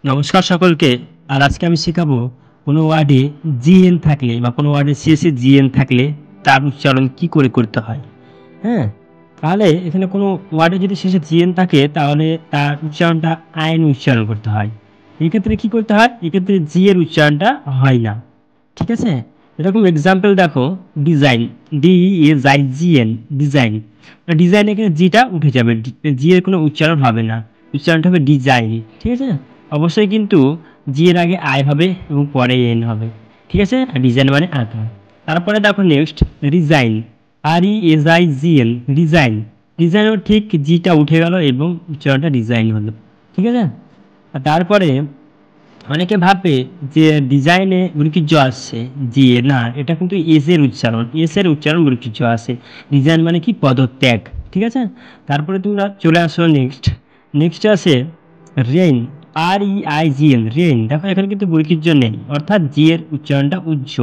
নমস্কার সকলকে। আর আজকে আমি শেখাবো কোনো ওয়ার্ডে জিএন থাকলে বা কোনো ওয়ার্ডে শেষে জিএন থাকলে তার উচ্চারণ কি করে করতে হয়। হ্যাঁ, তাহলে এখানে কোনো ওয়ার্ডে যদি শেষে জিএন থাকে তাহলে তার উচ্চারণটা আইন উচ্চারণ করতে হয়। এক্ষেত্রে কি করতে হয়, এক্ষেত্রে জি এর উচ্চারণটা হয় না। ঠিক আছে, এরকম এক্সাম্পল দেখো, design, D A I G N, design. Design এখানে জিটা উঠে যাবে, জি এর কোনো উচ্চারণ হবে না, উচ্চারণটা হবে ডিজাইন। ঠিক আছে, অবশ্যই কিন্তু জি এর আগে আই হবে এবং পরে এন হবে। ঠিক আছে, ডিজাইন মানে আঁকা। তারপরে দেখো next, resign, R E S I G N, resign. ডিজাইনও ঠিক জিটা উঠে গেল এবং উচ্চারণটা ডিজাইন হলো। ঠিক আছে, আর তারপরে অনেকে ভাববে যে ডিজাইনে গুরুকিজ আসছে, জি না, এটা কিন্তু এস এর উচ্চারণ, এস এর উচ্চারণ গুরুকিজ আসে। ডিজাইন মানে কি, পদত্যাগ। ঠিক আছে, তারপরে তোমরা চলে আসো নেক্সট, নেক্সট আছে reign, R E I G N, reign. দেখো এখানে কিন্তু গুরুকিজ নেই, অর্থাৎ জি এর উচ্চারণটা উজ্জ,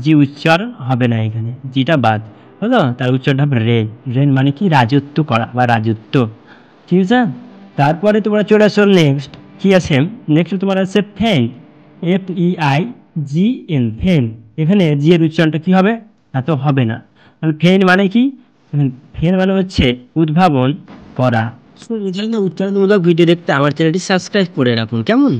জি উচ্চারণ হবে না, এখানে জিটা বাদ হলো, তার উচ্চারণটা হবে রেন। রেন মানে কি, রাজত্ব করা বা রাজত্ব। ঠিক আছে, তারপরে তোমরা চলে আসো নেক্সট, কি আছে, নেক্সট তোমার আছে ফেন, F E I G N, ফেন। এখানে জি এর উচ্চারণটা কি হবে, তা তো হবে না। তাহলে ফেন মানে কি, ফেন মানে হচ্ছে উদ্ভাবন করা। এই ধরনের উচ্চারণমূলক ভিডিও দেখতে আমার চ্যানেলটি সাবস্ক্রাইব করে রাখুন, কেমন।